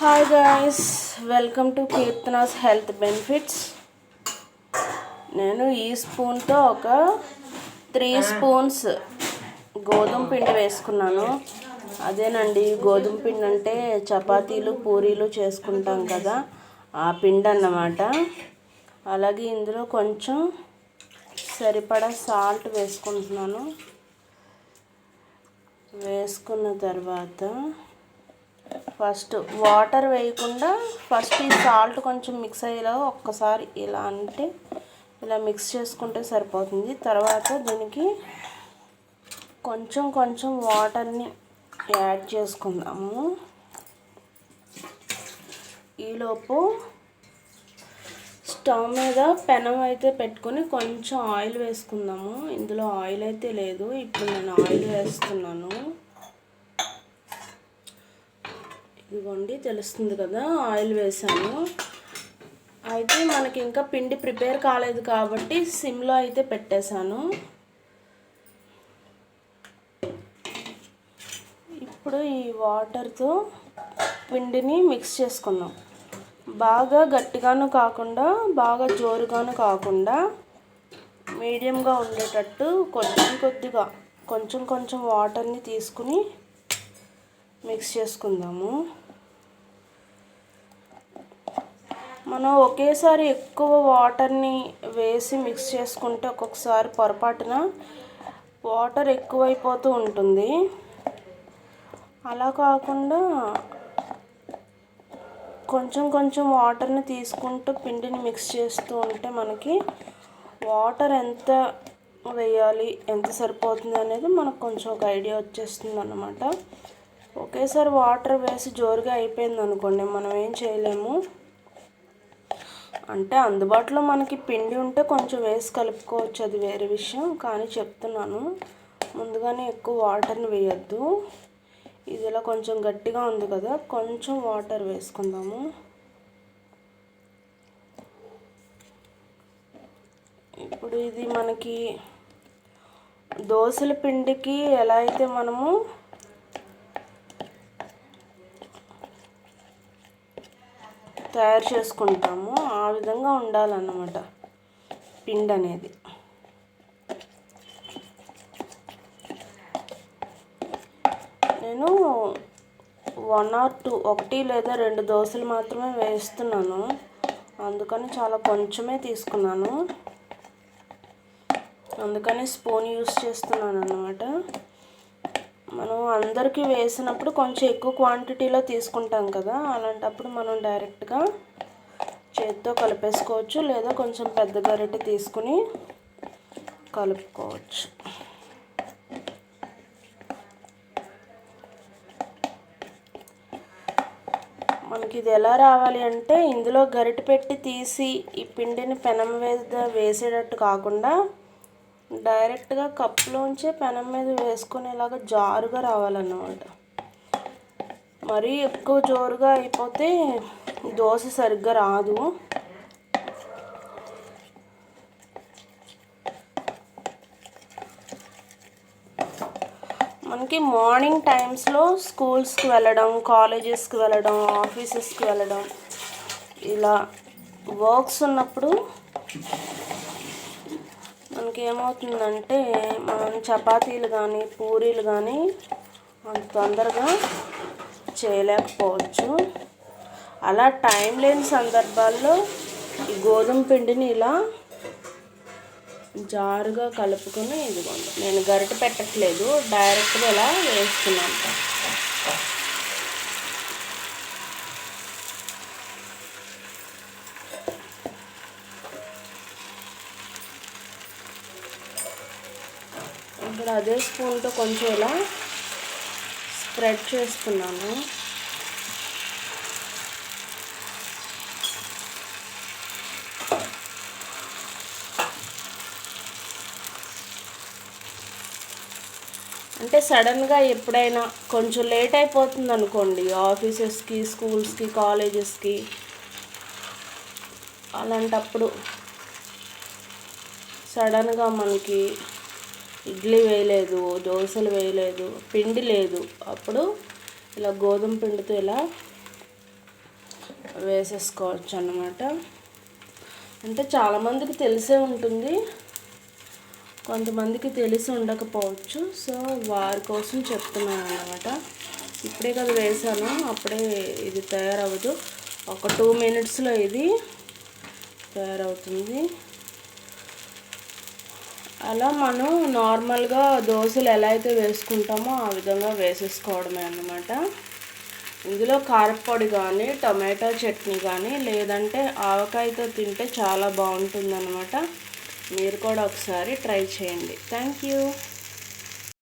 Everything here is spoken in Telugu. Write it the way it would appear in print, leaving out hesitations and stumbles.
Hi guys, welcome to Keerthana's health benefits. నేను ఈ స్పూన్తో ఒక 3 స్పూన్స్ గోధుమ పిండి వేసుకున్నాను. అదేనండి, గోధుమ పిండి అంటే చపాతీలు పూరీలు చేసుకుంటాం కదా, ఆ పిండి అన్నమాట. అలాగే ఇందులో కొంచెం సరిపడా సాల్ట్ వేసుకుంటున్నాను. వేసుకున్న తర్వాత ఫస్ట్ వాటర్ వేయకుండా ఫస్ట్ ఈ సాల్ట్ కొంచెం మిక్స్ అయ్యేలా ఒక్కసారి ఇలా అంటే ఇలా మిక్స్ చేసుకుంటే సరిపోతుంది. తర్వాత దీనికి కొంచెం కొంచెం వాటర్ని యాడ్ చేసుకుందాము. ఈలోపు స్టవ్ మీద పెనం అయితే పెట్టుకొని కొంచెం ఆయిల్ వేసుకుందాము. ఇందులో ఆయిల్ అయితే లేదు, ఇప్పుడు నేను ఆయిల్ వేస్తున్నాను. ఇదిగోండి, తెలుస్తుంది కదా, ఆయిల్ వేసాను. అయితే మనకి ఇంకా పిండి ప్రిపేర్ కాలేదు కాబట్టి సిమ్లో అయితే పెట్టేశాను. ఇప్పుడు ఈ వాటర్తో పిండిని మిక్స్ చేసుకుందాం. బాగా గట్టిగాను కాకుండా బాగా జోరుగాను కాకుండా మీడియంగా ఉండేటట్టు కొద్దిగా కొంచెం కొంచెం వాటర్ని తీసుకుని మిక్స్ చేసుకుందాము. మనం ఒకేసారి ఎక్కువ వాటర్ని వేసి మిక్స్ చేసుకుంటే ఒక్కొక్కసారి పొరపాటున వాటర్ ఎక్కువైపోతూ ఉంటుంది. అలా కాకుండా కొంచెం కొంచెం వాటర్ని తీసుకుంటూ పిండిని మిక్స్ చేస్తూ ఉంటే మనకి వాటర్ ఎంత వేయాలి, ఎంత సరిపోతుంది అనేది మనకు కొంచెం ఒక ఐడియా వచ్చేస్తుంది అన్నమాట. ఒకేసారి వాటర్ వేసి జోరుగా అయిపోయింది అనుకోండి, మనం ఏం చేయలేము. అంటే అందుబాటులో మనకి పిండి ఉంటే కొంచెం వేసి కలుపుకోవచ్చు, అది వేరే విషయం. కానీ చెప్తున్నాను, ముందుగానే ఎక్కువ వాటర్ని వేయొద్దు. ఇది ఇలా కొంచెం గట్టిగా ఉంది కదా, కొంచెం వాటర్ వేసుకుందాము. ఇప్పుడు ఇది మనకి దోసల పిండికి ఎలా అయితే మనము తయారు చేసుకుంటాము ఆ విధంగా ఉండాలన్నమాట పిండి అనేది. నేను 1 or 2 ఒకటి లేదా 2 దోశలు మాత్రమే వేస్తున్నాను, అందుకని చాలా కొంచెమే తీసుకున్నాను. అందుకని స్పూన్ యూస్ చేస్తున్నాను అన్నమాట. మనం అందరికీ వేసినప్పుడు కొంచెం ఎక్కువ క్వాంటిటీలో తీసుకుంటాం కదా, అలాంటప్పుడు మనం డైరెక్ట్గా చేతితో కలిపేసుకోవచ్చు, లేదా కొంచెం పెద్ద గరిటె తీసుకుని కలుపుకోవచ్చు. మనకి ఇది ఎలా రావాలి అంటే, ఇందులో గరిటె పెట్టి తీసి ఈ పిండిని పెనం మీద వేసేటట్టు కాకుండా డైరెక్ట్గా కప్పులోంచే పెనం మీద వేసుకునేలాగా జారుగా రావాలన్నమాట. మరీ ఎక్కువ జోరుగా అయిపోతే దోశ సరిగ్గా రాదు. మనకి మార్నింగ్ టైమ్స్లో స్కూల్స్కి వెళ్ళడం, కాలేజెస్కి వెళ్ళడం, ఆఫీసెస్కి వెళ్ళడం, ఇలా వర్క్స్ ఉన్నప్పుడు మనకి ఏమవుతుందంటే మనం చపాతీలు కానీ పూరీలు కానీ అంత తొందరగా చేయలేకపోవచ్చు. అలా టైం లేని సందర్భాల్లో ఈ గోధుమ పిండిని ఇలా జారుగా కలుపుకొని, ఇదిగోండి, నేను గరిటె పెట్టట్లేదు, డైరెక్ట్గా ఇలా వేస్తున్నాను. ఇప్పుడు అదే స్పూన్తో కొంచెం ఇలా స్ప్రెడ్ చేస్తున్నాను. అంటే సడన్గా ఎప్పుడైనా కొంచెం లేట్ అయిపోతుంది అనుకోండి, ఆఫీసెస్కి, స్కూల్స్కి, కాలేజెస్కి, అలాంటప్పుడు సడన్గా మనకి ఇడ్లీ వేయలేదు, దోశలు వేయలేదు, పిండి లేదు, అప్పుడు ఇలా గోధుమ పిండితో ఇలా వేసేసుకోవచ్చు అన్నమాట. అంటే చాలామందికి తెలిసే ఉంటుంది, కొంతమందికి తెలిసి ఉండకపోవచ్చు. సో వారి కోసం చెప్తున్నాను అన్నమాట. ఇప్పుడే కదా వేసాను, అప్పుడే ఇది తయారవ్వదు. ఒక 2 మినిట్స్లో ఇది తయారవుతుంది. అలా మనం నార్మల్గా దోశలు ఎలా అయితే వేసుకుంటామో ఆ విధంగా వేసేసుకోవడమే అన్నమాట. ఇందులో కారపొడి కానీ టమాటో చట్నీ కానీ లేదంటే ఆవకాయతో తింటే చాలా బాగుంటుందన్నమాట. మీరు కూడా ఒకసారి ట్రై చేయండి. Thank you.